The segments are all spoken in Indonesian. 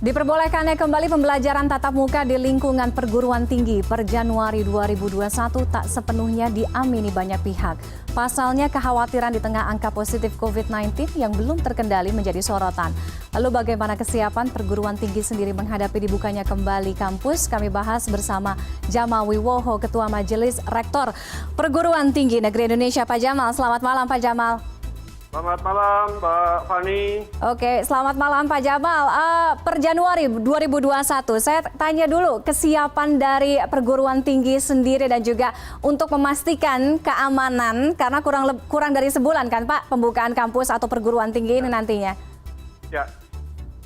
Diperbolehkannya kembali pembelajaran tatap muka di lingkungan perguruan tinggi per Januari 2021 tak sepenuhnya diamini banyak pihak. Pasalnya kekhawatiran di tengah angka positif COVID-19 yang belum terkendali menjadi sorotan. Lalu bagaimana kesiapan perguruan tinggi sendiri menghadapi dibukanya kembali kampus? Kami bahas bersama Jamal Wiwoho, Ketua Majelis Rektor Perguruan Tinggi Negeri Indonesia. Pak Jamal, selamat malam Pak Jamal. Selamat malam, Mbak Fani. Oke, selamat malam Pak Jamal. Per Januari 2021, saya tanya dulu kesiapan dari perguruan tinggi sendiri dan juga untuk memastikan keamanan karena kurang dari sebulan kan Pak pembukaan kampus atau perguruan tinggi ini nantinya. Ya,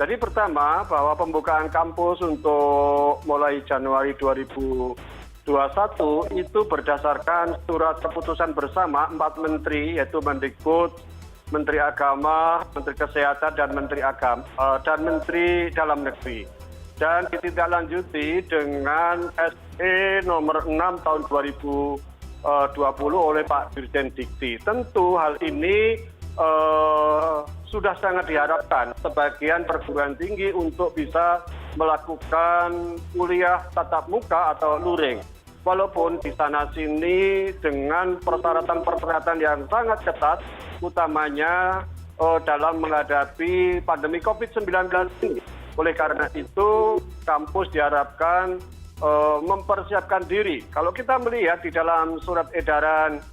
jadi pertama bahwa pembukaan kampus untuk mulai Januari 2021 itu berdasarkan surat keputusan bersama 4 menteri yaitu Mendikbud, Menteri Agama, Menteri Kesehatan, dan Menteri Dalam Negeri. Dan ditindaklanjuti dengan SE nomor 6 tahun 2020 oleh Pak Dirjen Dikti. Tentu hal ini sudah sangat diharapkan sebagian perguruan tinggi untuk bisa melakukan kuliah tatap muka atau luring. Walaupun di sana-sini dengan persyaratan-persyaratan yang sangat ketat, utamanya dalam menghadapi pandemi COVID-19 ini. Oleh karena itu, kampus diharapkan mempersiapkan diri. Kalau kita melihat di dalam surat edaran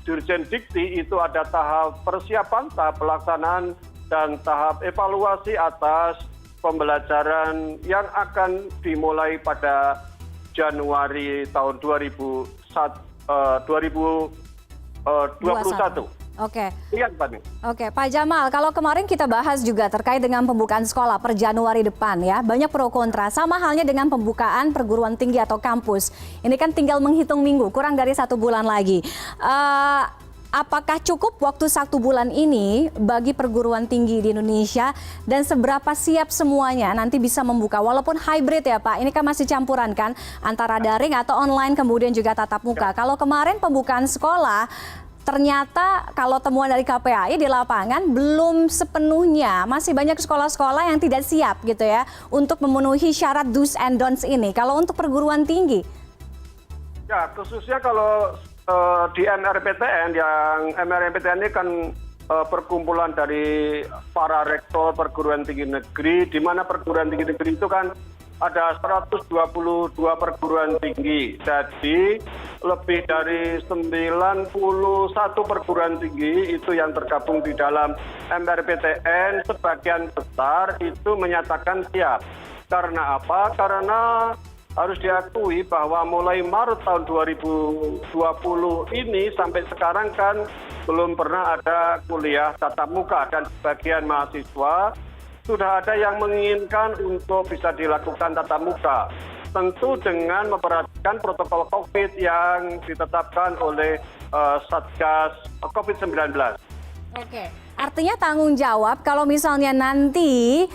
Dirjen Dikti itu ada tahap persiapan, tahap pelaksanaan, dan tahap evaluasi atas pembelajaran yang akan dimulai pada Januari tahun 2021. Oke. Iya, Pak. Oke, Pak Jamal, kalau kemarin kita bahas juga terkait dengan pembukaan sekolah per Januari depan ya, banyak pro kontra. Sama halnya dengan pembukaan perguruan tinggi atau kampus. Ini kan tinggal menghitung minggu, kurang dari 1 bulan lagi. Apakah cukup waktu 1 bulan ini bagi perguruan tinggi di Indonesia dan seberapa siap semuanya nanti bisa membuka walaupun hybrid ya Pak, ini kan masih campuran kan antara daring atau online kemudian juga tatap muka. Kalau kemarin pembukaan sekolah ternyata kalau temuan dari KPAI di lapangan belum sepenuhnya, masih banyak sekolah-sekolah yang tidak siap gitu ya untuk memenuhi syarat do's and don'ts ini. Kalau untuk perguruan tinggi? Ya, khususnya kalau di MRPTN, yang MRPTN ini kan perkumpulan dari para rektor perguruan tinggi negeri, di mana perguruan tinggi negeri itu kan ada 122 perguruan tinggi. Jadi lebih dari 91 perguruan tinggi itu yang tergabung di dalam MRPTN, sebagian besar itu menyatakan siap. Karena apa? Karena harus diakui bahwa mulai Maret tahun 2020 ini sampai sekarang kan belum pernah ada kuliah tatap muka dan sebagian mahasiswa sudah ada yang menginginkan untuk bisa dilakukan tatap muka. Tentu dengan memperhatikan protokol COVID yang ditetapkan oleh Satgas COVID-19. Oke, artinya tanggung jawab kalau misalnya nanti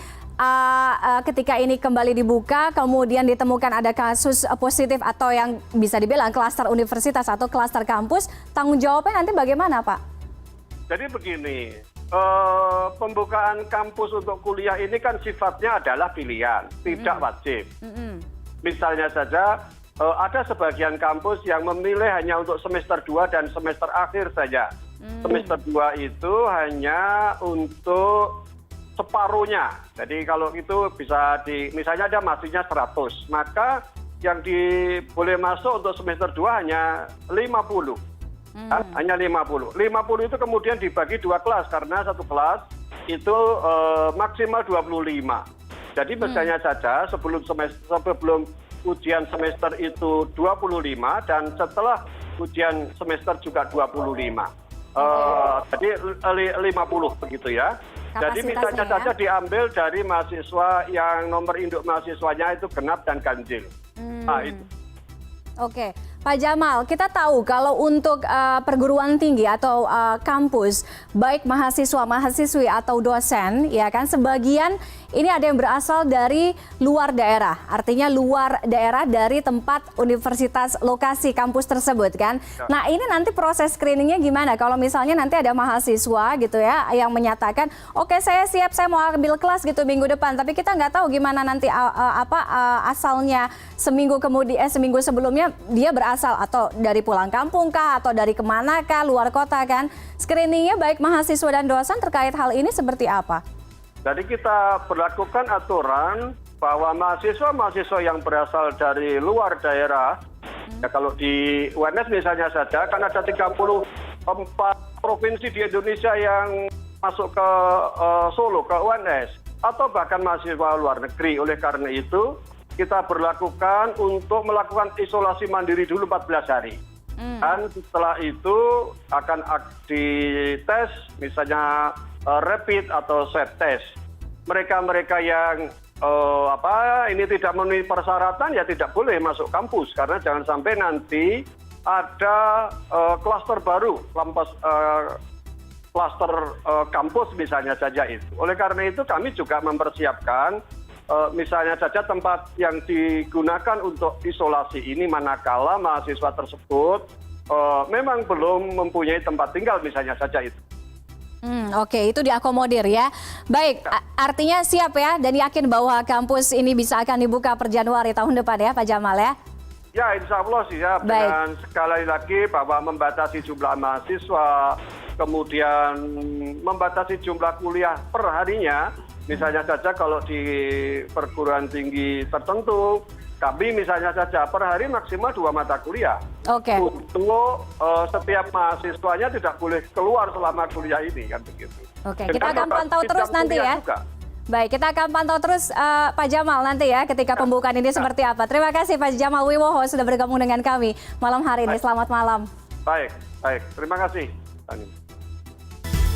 ketika ini kembali dibuka, kemudian ditemukan ada kasus positif atau yang bisa dibilang klaster universitas atau klaster kampus, tanggung jawabnya nanti bagaimana Pak? Jadi begini, pembukaan kampus untuk kuliah ini kan sifatnya adalah pilihan, tidak wajib. Misalnya saja ada sebagian kampus yang memilih hanya untuk semester 2 dan semester akhir saja. Semester 2 itu hanya untuk separuhnya. Jadi kalau itu bisa misalnya ada mahasiswanya 100, maka yang boleh masuk untuk semester 2 hanya 50. Hanya 50. 50 itu kemudian dibagi 2 kelas karena satu kelas itu maksimal 25. Jadi misalnya saja sebelum ujian semester itu 25 dan setelah ujian semester juga 25. Jadi 50 begitu ya. Jadi misalnya saja diambil dari mahasiswa yang nomor induk mahasiswanya itu genap dan ganjil. Nah, itu. Oke, Pak Jamal, kita tahu kalau untuk perguruan tinggi atau kampus, baik mahasiswa-mahasiswi atau dosen, ya kan, sebagian ini ada yang berasal dari luar daerah, artinya luar daerah dari tempat universitas lokasi kampus tersebut kan. Nah ini nanti proses screeningnya gimana? Kalau misalnya nanti ada mahasiswa gitu ya yang menyatakan, oke saya siap, saya mau ambil kelas gitu minggu depan, tapi kita nggak tahu gimana nanti asalnya seminggu sebelumnya dia berasal atau dari pulang kampung kah atau dari kemana kah, luar kota kan. Screeningnya baik mahasiswa dan dosen terkait hal ini seperti apa? Jadi kita berlakukan aturan bahwa mahasiswa-mahasiswa yang berasal dari luar daerah, ya kalau di UNS misalnya saja, kan ada 34 provinsi di Indonesia yang masuk ke Solo, ke UNS, atau bahkan mahasiswa luar negeri. Oleh karena itu, kita berlakukan untuk melakukan isolasi mandiri dulu 14 hari. Dan setelah itu akan dites, misalnya rapid atau swab test. Mereka-mereka yang ini tidak memenuhi persyaratan ya tidak boleh masuk kampus, karena jangan sampai nanti ada klaster baru, klaster kampus misalnya saja itu. Oleh karena itu kami juga mempersiapkan misalnya saja tempat yang digunakan untuk isolasi ini manakala mahasiswa tersebut memang belum mempunyai tempat tinggal misalnya saja itu. Oke, itu diakomodir ya. Baik, artinya siap ya dan yakin bahwa kampus ini bisa akan dibuka per Januari tahun depan ya Pak Jamal ya? Ya, insya Allah siap. Dengan sekali lagi bahwa membatasi jumlah mahasiswa, kemudian membatasi jumlah kuliah per harinya. Misalnya saja kalau di perguruan tinggi tertentu, kami misalnya saja per hari maksimal 2 mata kuliah. Oke. Untuk setiap mahasiswanya tidak boleh keluar selama kuliah ini, kan begitu. Oke, kita akan pantau terus nanti ya. Juga. Baik, kita akan pantau terus Pak Jamal nanti ya ketika pembukaan ini seperti apa. Terima kasih Pak Jamal Wiwoho sudah bergabung dengan kami malam hari ini. Selamat malam. Baik, baik. Terima kasih, Tani.